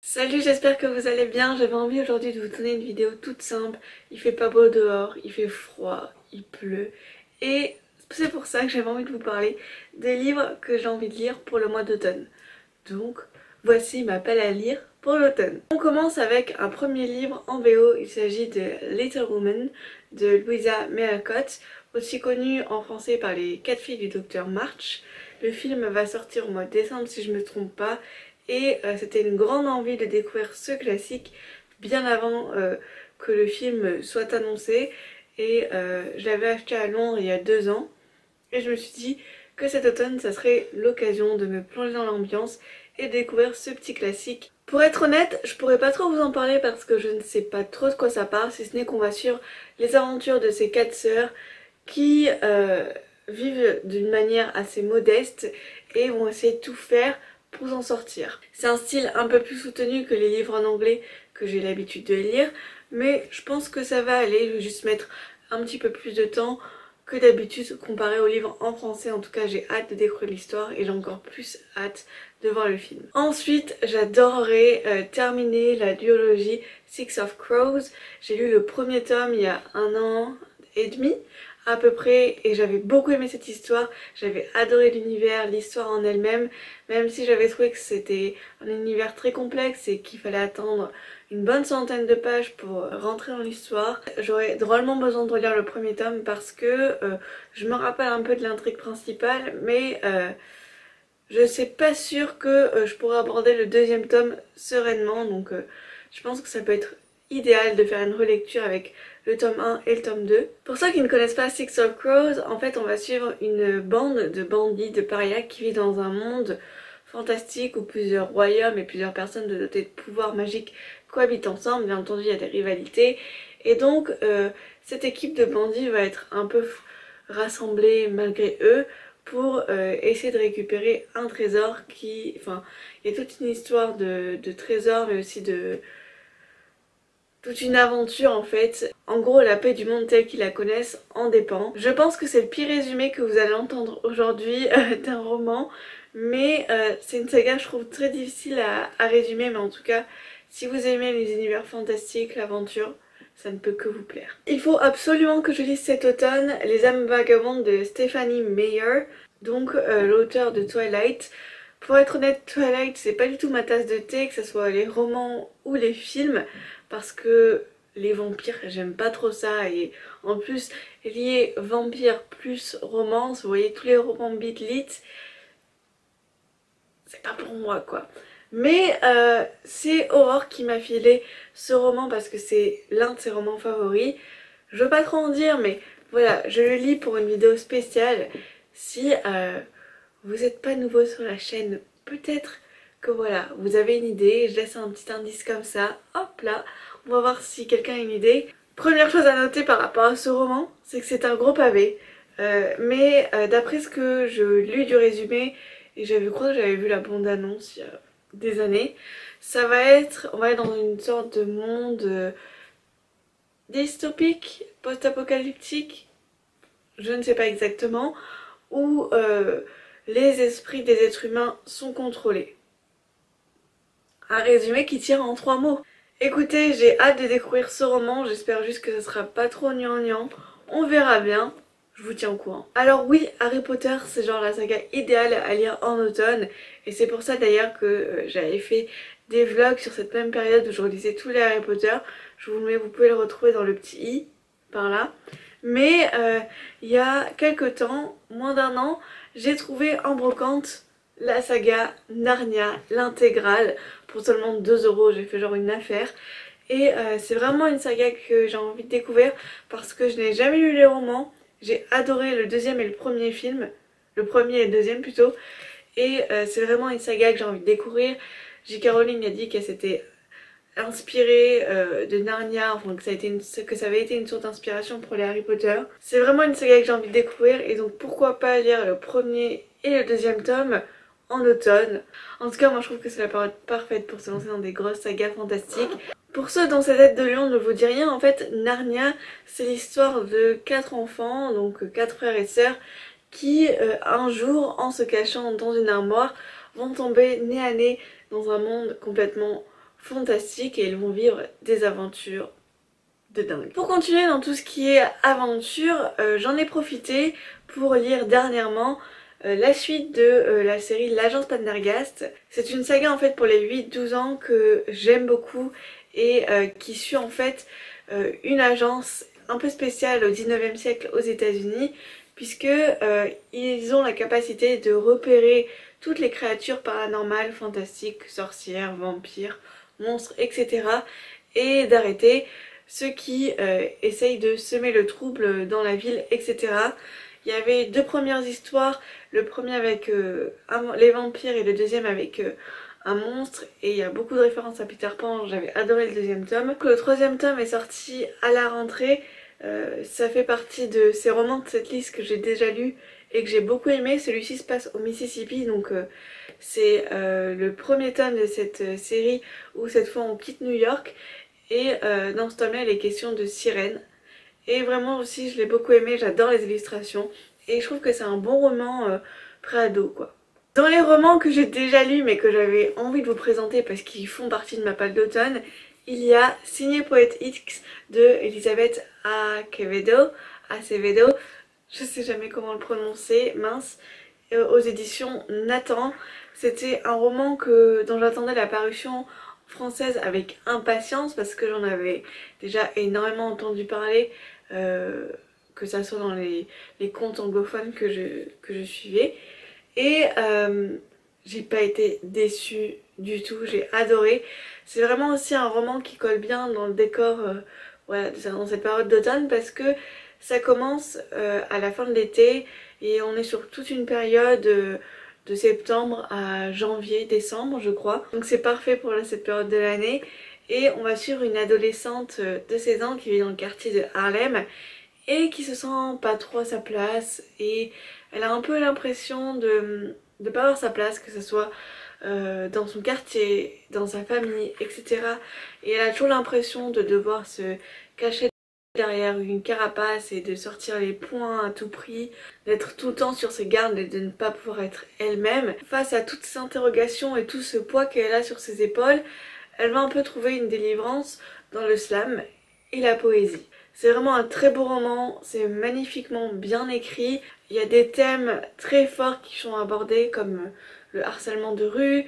Salut, j'espère que vous allez bien. J'avais envie aujourd'hui de vous tourner une vidéo toute simple. Il fait pas beau dehors, il fait froid, il pleut. Et c'est pour ça que j'avais envie de vous parler des livres que j'ai envie de lire pour le mois d'automne. Donc, voici ma pelle à lire pour l'automne. On commence avec un premier livre en VO. Il s'agit de Little Woman de Louisa May Alcott, aussi connue en français par Les 4 filles du docteur March. Le film va sortir au mois de décembre si je ne me trompe pas. Et c'était une grande envie de découvrir ce classique bien avant que le film soit annoncé. Et je l'avais acheté à Londres il y a 2 ans. Et je me suis dit que cet automne, ça serait l'occasion de me plonger dans l'ambiance et découvrir ce petit classique. Pour être honnête, je pourrais pas trop vous en parler parce que je ne sais pas trop de quoi ça parle, si ce n'est qu'on va suivre les aventures de ces 4 sœurs qui vivent d'une manière assez modeste et vont essayer de tout faire pour s'en sortir. C'est un style un peu plus soutenu que les livres en anglais que j'ai l'habitude de lire, mais je pense que ça va aller. Je vais juste mettre un petit peu plus de temps que d'habitude comparé aux livres en français. En tout cas, j'ai hâte de découvrir l'histoire et j'ai encore plus hâte de voir le film. Ensuite, j'adorerais terminer la duologie Six of Crows. J'ai lu le premier tome il y a 1 an et demi à peu près et j'avais beaucoup aimé cette histoire. J'avais adoré l'univers, l'histoire en elle-même, même si j'avais trouvé que c'était un univers très complexe et qu'il fallait attendre une bonne centaine de pages pour rentrer dans l'histoire. J'aurais drôlement besoin de relire le premier tome parce que je me rappelle un peu de l'intrigue principale, mais je ne suis pas sûre que je pourrais aborder le deuxième tome sereinement, donc je pense que ça peut être idéal de faire une relecture avec le tome 1 et le tome 2. Pour ceux qui ne connaissent pas Six of Crows, en fait on va suivre une bande de bandits, de parias qui vit dans un monde fantastique où plusieurs royaumes et plusieurs personnes dotées de pouvoirs magiques cohabitent ensemble. Bien entendu il y a des rivalités et donc cette équipe de bandits va être un peu rassemblée malgré eux pour essayer de récupérer un trésor qui... Enfin, il y a toute une histoire de trésor mais aussi de... toute une aventure en fait. En gros, la paix du monde telle qu'ils la connaissent en dépend. Je pense que c'est le pire résumé que vous allez entendre aujourd'hui d'un roman, mais c'est une saga je trouve très difficile à résumer, mais en tout cas, si vous aimez les univers fantastiques, l'aventure, ça ne peut que vous plaire. Il faut absolument que je lise cet automne Les âmes vagabondes de Stephanie Meyer, donc l'auteur de Twilight. Pour être honnête, Twilight c'est pas du tout ma tasse de thé, que ce soit les romans ou les films, parce que les vampires j'aime pas trop ça, et en plus lier vampire plus romance, vous voyez tous les romans beat lit, c'est pas pour moi quoi. Mais c'est Aurore qui m'a filé ce roman parce que c'est l'un de ses romans favoris. Je veux pas trop en dire, mais voilà, je le lis pour une vidéo spéciale. Si vous n'êtes pas nouveau sur la chaîne, peut-être que voilà, vous avez une idée. Je laisse un petit indice comme ça, hop là, on va voir si quelqu'un a une idée. Première chose à noter par rapport à ce roman, c'est que c'est un gros pavé. Mais d'après ce que je lis du résumé, et je crois que j'avais vu la bande-annonce il y a des années, ça va être, on va être dans une sorte de monde dystopique, post-apocalyptique, je ne sais pas exactement, où les esprits des êtres humains sont contrôlés. Un résumé qui tire en 3 mots. Écoutez, j'ai hâte de découvrir ce roman, j'espère juste que ce sera pas trop gnangnan, on verra bien. Je vous tiens au courant. Alors oui, Harry Potter, c'est genre la saga idéale à lire en automne. Et c'est pour ça d'ailleurs que j'avais fait des vlogs sur cette même période où je relisais tous les Harry Potter. Je vous le mets, vous pouvez le retrouver dans le petit i, par là. Mais il y a quelques temps, moins d'1 an, j'ai trouvé en brocante la saga Narnia, l'intégrale, pour seulement 2 €. J'ai fait genre une affaire. Et c'est vraiment une saga que j'ai envie de découvrir parce que je n'ai jamais lu les romans. J'ai adoré le deuxième et le premier film, le premier et le deuxième plutôt, et c'est vraiment une saga que j'ai envie de découvrir. J.K. Rowling a dit qu'elle s'était inspirée de Narnia, enfin que ça avait été une source d'inspiration pour les Harry Potter. C'est vraiment une saga que j'ai envie de découvrir et donc pourquoi pas lire le premier et le deuxième tome en automne. En tout cas moi je trouve que c'est la période parfaite pour se lancer dans des grosses sagas fantastiques. Pour ceux dont cette tête de lion ne vous dit rien, en fait Narnia c'est l'histoire de 4 enfants, donc 4 frères et sœurs, qui un jour en se cachant dans une armoire vont tomber nez à nez dans un monde complètement fantastique et ils vont vivre des aventures de dingue. Pour continuer dans tout ce qui est aventure, j'en ai profité pour lire dernièrement la suite de la série L'Agence Pendergast. C'est une saga en fait pour les 8-12 ans que j'aime beaucoup et qui suit en fait une agence un peu spéciale au 19e siècle aux États-Unis, puisque ils ont la capacité de repérer toutes les créatures paranormales, fantastiques, sorcières, vampires, monstres, etc. et d'arrêter ceux qui essayent de semer le trouble dans la ville, etc. Il y avait deux premières histoires, le premier avec les vampires et le deuxième avec un monstre, et il y a beaucoup de références à Peter Pan, j'avais adoré le deuxième tome. Le troisième tome est sorti à la rentrée, ça fait partie de ces romans de cette liste que j'ai déjà lu et que j'ai beaucoup aimé. Celui-ci se passe au Mississippi, donc c'est le premier tome de cette série où cette fois on quitte New York. Et dans ce tome-là, il est question de sirènes. Et vraiment aussi, je l'ai beaucoup aimé, j'adore les illustrations. Et je trouve que c'est un bon roman pré-ado, quoi. Dans les romans que j'ai déjà lus, mais que j'avais envie de vous présenter parce qu'ils font partie de ma palle d'automne, il y a Signé Poète X de Elisabeth Acevedo, je sais jamais comment le prononcer, mince, aux éditions Nathan. C'était un roman dont j'attendais la parution française avec impatience parce que j'en avais déjà énormément entendu parler, que ça soit dans les contes anglophones que je suivais, et j'ai pas été déçue du tout, j'ai adoré. C'est vraiment aussi un roman qui colle bien dans le décor voilà, dans cette période d'automne, parce que ça commence à la fin de l'été et on est sur toute une période de septembre à janvier, décembre je crois. Donc c'est parfait pour cette période de l'année. Et on va suivre une adolescente de 16 ans qui vit dans le quartier de Harlem et qui se sent pas trop à sa place, et elle a un peu l'impression de ne pas avoir sa place, que ce soit dans son quartier, dans sa famille, etc. Et elle a toujours l'impression de devoir se cacher derrière une carapace et de sortir les poings à tout prix, d'être tout le temps sur ses gardes et de ne pas pouvoir être elle-même. Face à toutes ces interrogations et tout ce poids qu'elle a sur ses épaules, elle va un peu trouver une délivrance dans le slam et la poésie. C'est vraiment un très beau roman, c'est magnifiquement bien écrit. Il y a des thèmes très forts qui sont abordés comme le harcèlement de rue,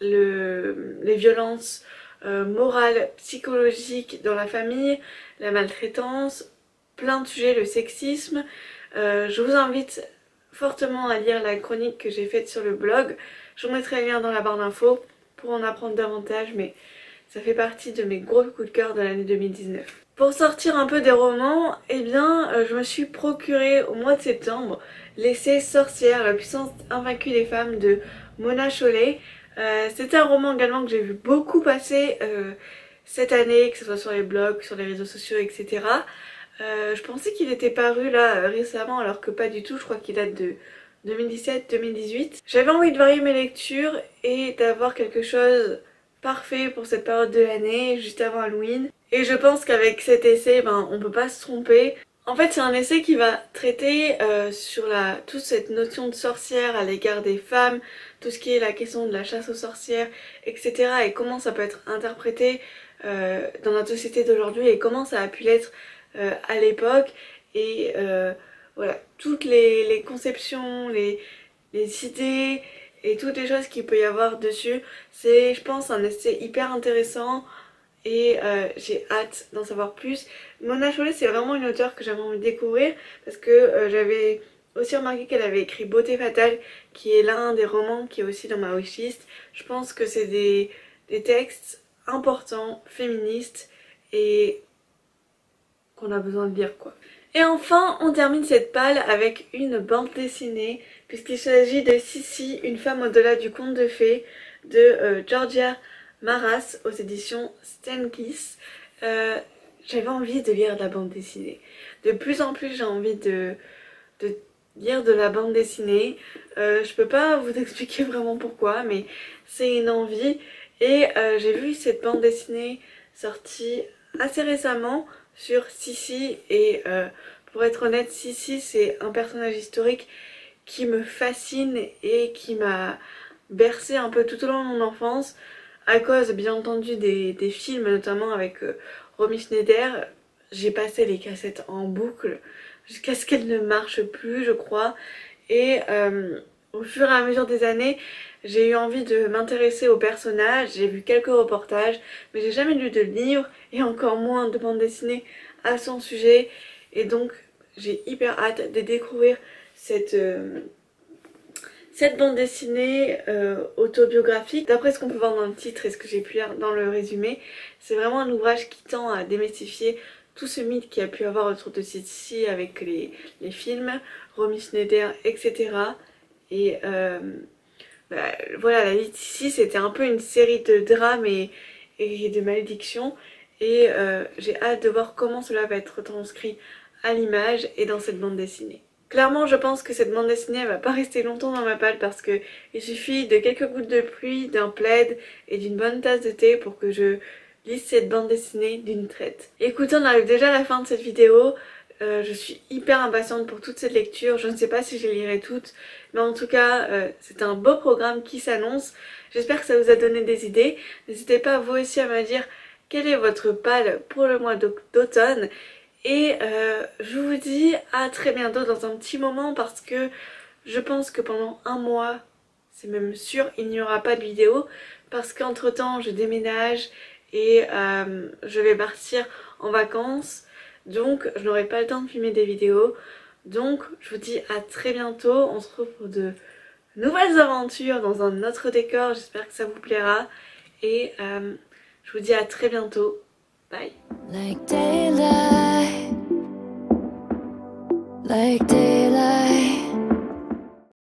les violences morales, psychologiques dans la famille, la maltraitance, plein de sujets, le sexisme. Je vous invite fortement à lire la chronique que j'ai faite sur le blog. Je vous mettrai le lien dans la barre d'infos pour en apprendre davantage, mais ça fait partie de mes gros coups de cœur de l'année 2019. Pour sortir un peu des romans, eh bien, je me suis procuré au mois de septembre l'essai Sorcière, la puissance invaincue des femmes de Mona Chollet. C'était un roman également que j'ai vu beaucoup passer cette année, que ce soit sur les blogs, sur les réseaux sociaux, etc. Je pensais qu'il était paru là récemment, alors que pas du tout, je crois qu'il date de 2017-2018. J'avais envie de varier mes lectures et d'avoir quelque chose parfait pour cette période de l'année, juste avant Halloween. Et je pense qu'avec cet essai, on peut pas se tromper. En fait, c'est un essai qui va traiter sur toute cette notion de sorcière à l'égard des femmes, tout ce qui est la question de la chasse aux sorcières, etc. et comment ça peut être interprété dans notre société d'aujourd'hui et comment ça a pu l'être à l'époque. Et voilà, toutes les conceptions, les idées et toutes les choses qu'il peut y avoir dessus. C'est, je pense, un essai hyper intéressant et j'ai hâte d'en savoir plus. Mona Chollet, c'est vraiment une auteure que j'avais envie de découvrir parce que j'avais aussi remarqué qu'elle avait écrit Beauté Fatale, qui est l'un des romans qui est aussi dans ma wishlist. Je pense que c'est des textes importants, féministes et qu'on a besoin de lire, quoi. Et enfin, on termine cette palle avec une bande dessinée, puisqu'il s'agit de Sissi, une femme au-delà du conte de fées, de Georgia Maras aux éditions Stenkiss. J'avais envie de lire de la bande dessinée. De plus en plus, j'ai envie de lire de la bande dessinée. Je peux pas vous expliquer vraiment pourquoi, mais c'est une envie. Et j'ai vu cette bande dessinée sortie assez récemment sur Sissi, et pour être honnête, Sissi c'est un personnage historique qui me fascine et qui m'a bercé un peu tout au long de mon enfance. à cause bien entendu des films, notamment avec Romy Schneider. J'ai passé les cassettes en boucle jusqu'à ce qu'elles ne marchent plus, je crois. Et au fur et à mesure des années, j'ai eu envie de m'intéresser aux personnages. J'ai vu quelques reportages, mais j'ai jamais lu de livre et encore moins de bande dessinée à son sujet. Et donc j'ai hyper hâte de découvrir cette bande dessinée autobiographique. D'après ce qu'on peut voir dans le titre et ce que j'ai pu lire dans le résumé, c'est vraiment un ouvrage qui tend à démystifier tout ce mythe qu'il y a pu avoir autour de Sissi avec les films, Romy Schneider, etc. Et voilà, la Sissi, c'était un peu une série de drames et de malédictions. Et j'ai hâte de voir comment cela va être transcrit à l'image et dans cette bande dessinée. Clairement, je pense que cette bande dessinée elle va pas rester longtemps dans ma palle parce que il suffit de quelques gouttes de pluie, d'un plaid et d'une bonne tasse de thé pour que je lise cette bande dessinée d'une traite. Écoutez, on arrive déjà à la fin de cette vidéo. Je suis hyper impatiente pour toute cette lecture. Je ne sais pas si je les lirai toutes, mais en tout cas, c'est un beau programme qui s'annonce. J'espère que ça vous a donné des idées. N'hésitez pas vous aussi à me dire quelle est votre palle pour le mois d'automne. Et je vous dis à très bientôt dans un petit moment parce que je pense que pendant un mois, c'est même sûr, il n'y aura pas de vidéo parce qu'entre temps je déménage et je vais partir en vacances, donc je n'aurai pas le temps de filmer des vidéos. Donc je vous dis à très bientôt, on se retrouve pour de nouvelles aventures dans un autre décor, j'espère que ça vous plaira et je vous dis à très bientôt, bye. Like daylight.